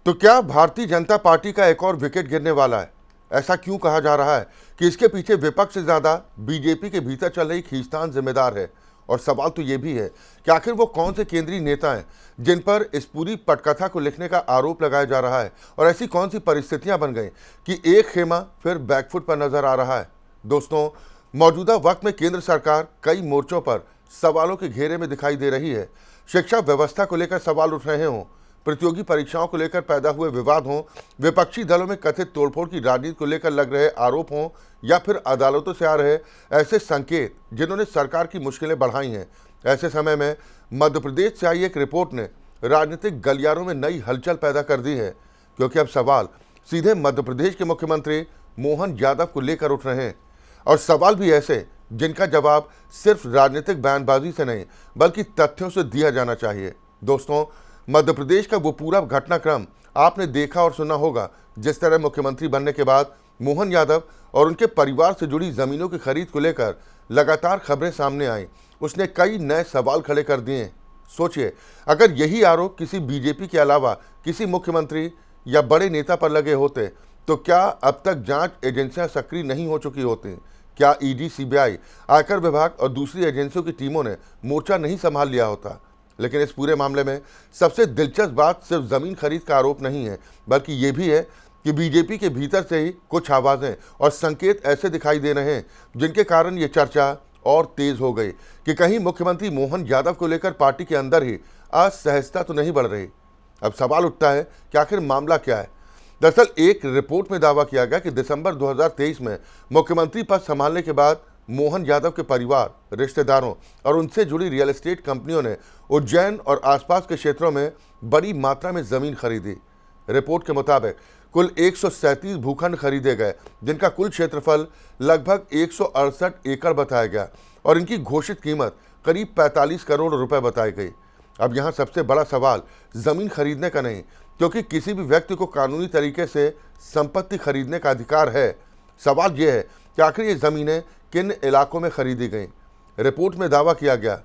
तो क्या भारतीय जनता पार्टी का एक और विकेट गिरने वाला है? ऐसा क्यों कहा जा रहा है कि इसके पीछे विपक्ष से ज्यादा बीजेपी के भीतर चल रही खींचतान जिम्मेदार है? और सवाल तो ये भी है कि आखिर वो कौन से केंद्रीय नेता हैं जिन पर इस पूरी पटकथा को लिखने का आरोप लगाया जा रहा है, और ऐसी कौन सी परिस्थितियां बन गई कि एक खेमा फिर बैकफुट पर नजर आ रहा है? दोस्तों, मौजूदा वक्त में केंद्र सरकार कई मोर्चों पर सवालों के घेरे में दिखाई दे रही है। शिक्षा व्यवस्था को लेकर सवाल उठ रहे हों, प्रतियोगी परीक्षाओं को लेकर पैदा हुए विवाद हों, विपक्षी दलों में कथित तोड़फोड़ की राजनीति को लेकर लग रहे आरोप हों, या फिर अदालतों से आ रहे ऐसे संकेत जिन्होंने सरकार की मुश्किलें बढ़ाई हैं, ऐसे समय में मध्य प्रदेश से आई एक रिपोर्ट ने राजनीतिक गलियारों में नई हलचल पैदा कर दी है। क्योंकि अब सवाल सीधे मध्य प्रदेश के मुख्यमंत्री मोहन यादव को लेकर उठ रहे हैं, और सवाल भी ऐसे जिनका जवाब सिर्फ राजनीतिक बयानबाजी से नहीं बल्कि तथ्यों से दिया जाना चाहिए। दोस्तों, मध्य प्रदेश का वो पूरा घटनाक्रम आपने देखा और सुना होगा, जिस तरह मुख्यमंत्री बनने के बाद मोहन यादव और उनके परिवार से जुड़ी जमीनों की खरीद को लेकर लगातार खबरें सामने आई। उसने कई नए सवाल खड़े कर दिए। सोचिए, अगर यही आरोप किसी बीजेपी के अलावा किसी मुख्यमंत्री या बड़े नेता पर लगे होते तो क्या अब तक जांच एजेंसियां सक्रिय नहीं हो चुकी होती? क्या ईडी, सीबीआई, आयकर विभाग और दूसरी एजेंसियों की टीमों ने मोर्चा नहीं संभाल लिया होता? लेकिन इस पूरे मामले में सबसे दिलचस्प बात सिर्फ जमीन खरीद का आरोप नहीं है, बल्कि ये भी है कि बीजेपी के भीतर से ही कुछ आवाजें और संकेत ऐसे दिखाई दे रहे हैं जिनके कारण ये चर्चा और तेज हो गई कि कहीं मुख्यमंत्री मोहन यादव को लेकर पार्टी के अंदर ही असहजता तो नहीं बढ़ रही। अब सवाल उठता है कि आखिर मामला क्या है। दरअसल एक रिपोर्ट में दावा किया गया कि दिसंबर 2023 में मुख्यमंत्री पद संभालने के बाद मोहन यादव के परिवार, रिश्तेदारों और उनसे जुड़ी रियल एस्टेट कंपनियों ने उज्जैन और आसपास के क्षेत्रों में बड़ी मात्रा में जमीन खरीदी। रिपोर्ट के मुताबिक कुल 137 भूखंड खरीदे गए, जिनका कुल क्षेत्रफल लगभग 168 एकड़ बताया गया, और इनकी घोषित कीमत करीब 45 करोड़ रुपए बताई गई। अब यहाँ सबसे बड़ा सवाल जमीन खरीदने का नहीं, क्योंकि किसी भी व्यक्ति को कानूनी तरीके से संपत्ति खरीदने का अधिकार है। सवाल यह है कि आखिर ये जमीनें किन इलाकों में खरीदी गईं। रिपोर्ट में दावा किया गया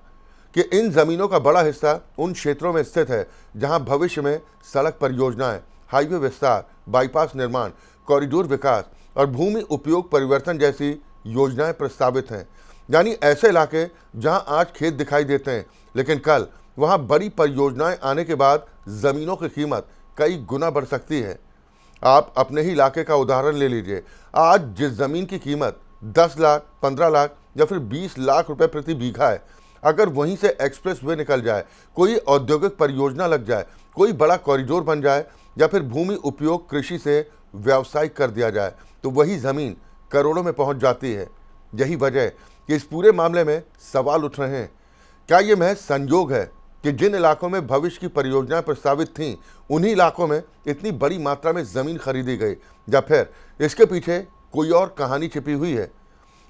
कि इन जमीनों का बड़ा हिस्सा उन क्षेत्रों में स्थित है जहां भविष्य में सड़क परियोजनाएं, हाईवे विस्तार, बाईपास निर्माण, कॉरिडोर विकास और भूमि उपयोग परिवर्तन जैसी योजनाएं प्रस्तावित हैं। यानी ऐसे इलाके जहां आज खेत दिखाई देते हैं, लेकिन कल वहां बड़ी परियोजनाएं आने के बाद जमीनों की कीमत कई गुना बढ़ सकती है। आप अपने ही इलाके का उदाहरण ले लीजिए। आज जिस जमीन की कीमत 10 लाख, 15 लाख या फिर 20 लाख रुपए प्रति बीघा है, अगर वहीं से एक्सप्रेस वे निकल जाए, कोई औद्योगिक परियोजना लग जाए, कोई बड़ा कॉरिडोर बन जाए या फिर भूमि उपयोग कृषि से व्यावसायिक कर दिया जाए, तो वही जमीन करोड़ों में पहुंच जाती है। यही वजह है कि इस पूरे मामले में सवाल उठ रहे हैं। क्या ये महज संयोग है कि जिन इलाकों में भविष्य की परियोजनाएं प्रस्तावित थीं, उन्हीं इलाकों में इतनी बड़ी मात्रा में जमीन खरीदी गई, या फिर इसके पीछे कोई और कहानी छिपी हुई है?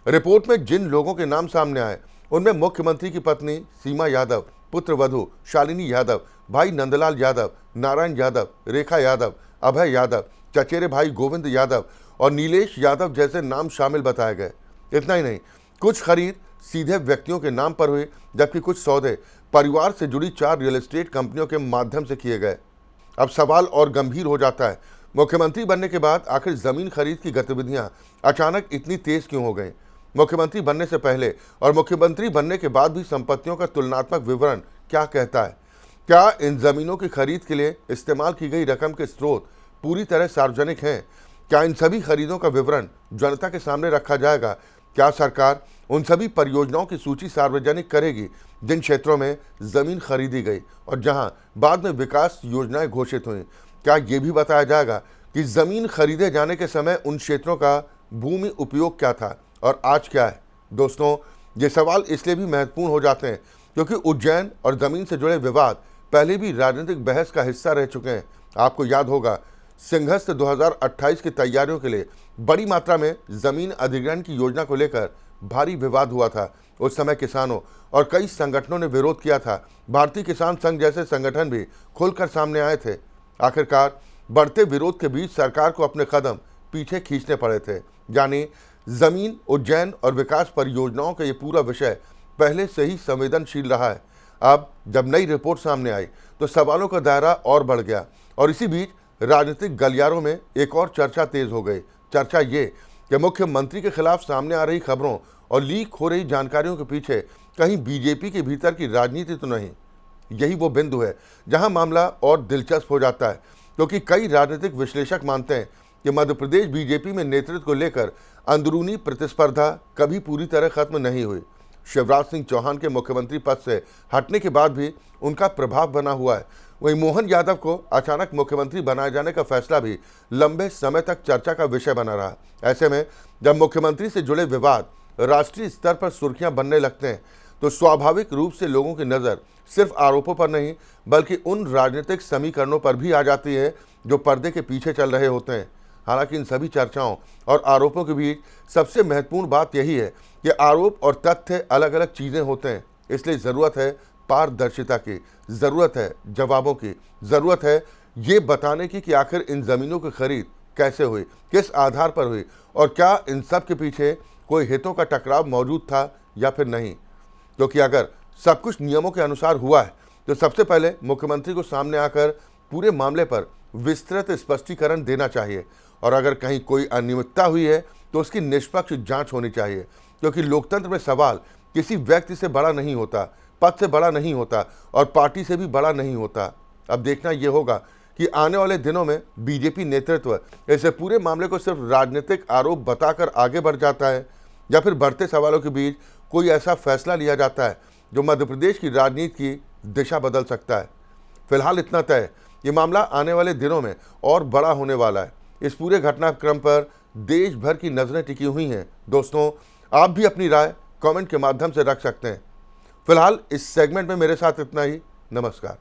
रिपोर्ट में जिन लोगों के नाम सामने आए, उनमें मुख्यमंत्री की पत्नी सीमा यादव, पुत्र वधू शालिनी यादव, भाई नंदलाल यादव, नारायण यादव, रेखा यादव, अभय यादव, चचेरे भाई गोविंद यादव और नीलेश यादव जैसे नाम शामिल बताए गए। इतना ही नहीं, कुछ खरीद सीधे व्यक्तियों के नाम पर हुए, जबकि कुछ सौदे परिवार से जुड़ी 4 रियल एस्टेट कंपनियों के माध्यम से किए गए। अब सवाल और गंभीर हो जाता है, मुख्यमंत्री बनने के बाद आखिर जमीन खरीद की गतिविधियां अचानक इतनी तेज क्यों हो गई? मुख्यमंत्री बनने से पहले और मुख्यमंत्री बनने के बाद भी संपत्तियों का तुलनात्मक विवरण क्या कहता है? क्या इन जमीनों की खरीद के लिए इस्तेमाल की गई रकम के स्रोत पूरी तरह सार्वजनिक हैं? क्या इन सभी खरीदों का विवरण जनता के सामने रखा जाएगा? क्या सरकार उन सभी परियोजनाओं की सूची सार्वजनिक करेगी जिन क्षेत्रों में जमीन खरीदी गई और जहां बाद में विकास योजनाएं घोषित हुई? क्या ये भी बताया जाएगा कि जमीन खरीदे जाने के समय उन क्षेत्रों का भूमि उपयोग क्या था और आज क्या है? दोस्तों, ये सवाल इसलिए भी महत्वपूर्ण हो जाते हैं क्योंकि उज्जैन और जमीन से जुड़े विवाद पहले भी राजनीतिक बहस का हिस्सा रह चुके हैं। आपको याद होगा, सिंहस्थ 2028 की तैयारियों के लिए बड़ी मात्रा में जमीन अधिग्रहण की योजना को लेकर भारी विवाद हुआ था। उस समय किसानों और कई संगठनों ने विरोध किया था। भारतीय किसान संघ जैसे संगठन भी खुलकर सामने आए थे। आखिरकार बढ़ते विरोध के बीच सरकार को अपने कदम पीछे खींचने पड़े थे। यानी जमीन, उज्जैन और विकास परियोजनाओं का ये पूरा विषय पहले से ही संवेदनशील रहा है। अब जब नई रिपोर्ट सामने आई तो सवालों का दायरा और बढ़ गया, और इसी बीच राजनीतिक गलियारों में एक और चर्चा तेज हो गई। चर्चा ये कि मुख्यमंत्री के खिलाफ सामने आ रही खबरों और लीक हो रही जानकारियों के पीछे कहीं बीजेपी के भीतर की राजनीति तो नहीं। यही वो बिंदु है जहां मामला और दिलचस्प हो जाता है, क्योंकि कई राजनीतिक विश्लेषक मानते हैं कि मध्य प्रदेश बीजेपी में नेतृत्व को लेकर अंदरूनी प्रतिस्पर्धा कभी पूरी तरह खत्म नहीं हुई। शिवराज सिंह चौहान के मुख्यमंत्री पद से हटने के बाद भी उनका प्रभाव बना हुआ है। वहीं मोहन यादव को अचानक मुख्यमंत्री बनाए जाने का फैसला भी लंबे समय तक चर्चा का विषय बना रहा। ऐसे में जब मुख्यमंत्री से जुड़े विवाद राष्ट्रीय स्तर पर सुर्खियां बनने लगते हैं तो स्वाभाविक रूप से लोगों की नज़र सिर्फ आरोपों पर नहीं बल्कि उन राजनीतिक समीकरणों पर भी आ जाती है जो पर्दे के पीछे चल रहे होते हैं। हालांकि इन सभी चर्चाओं और आरोपों के बीच सबसे महत्वपूर्ण बात यही है कि आरोप और तथ्य अलग अलग चीज़ें होते हैं, इसलिए ज़रूरत है पारदर्शिता की, ज़रूरत है जवाबों की, ज़रूरत है ये बताने की कि आखिर इन ज़मीनों की खरीद कैसे हुई, किस आधार पर हुई और क्या इन सब के पीछे कोई हितों का टकराव मौजूद था या फिर नहीं। क्योंकि अगर सब कुछ नियमों के अनुसार हुआ है तो सबसे पहले मुख्यमंत्री को सामने आकर पूरे मामले पर विस्तृत स्पष्टीकरण देना चाहिए और अगर कहीं कोई अनियमितता हुई है तो उसकी निष्पक्ष जांच होनी चाहिए, क्योंकि लोकतंत्र में सवाल किसी व्यक्ति से बड़ा नहीं होता, पद से बड़ा नहीं होता और पार्टी से भी बड़ा नहीं होता। अब देखना यह होगा कि आने वाले दिनों में बीजेपी नेतृत्व ऐसे पूरे मामले को सिर्फ राजनीतिक आरोप बताकर आगे बढ़ जाता है या फिर बढ़ते सवालों के बीच कोई ऐसा फैसला लिया जाता है जो मध्य प्रदेश की राजनीति की दिशा बदल सकता है। फिलहाल इतना तय, ये मामला आने वाले दिनों में और बड़ा होने वाला है। इस पूरे घटनाक्रम पर देश भर की नज़रें टिकी हुई हैं। दोस्तों, आप भी अपनी राय कमेंट के माध्यम से रख सकते हैं। फिलहाल इस सेगमेंट में मेरे साथ इतना ही। नमस्कार।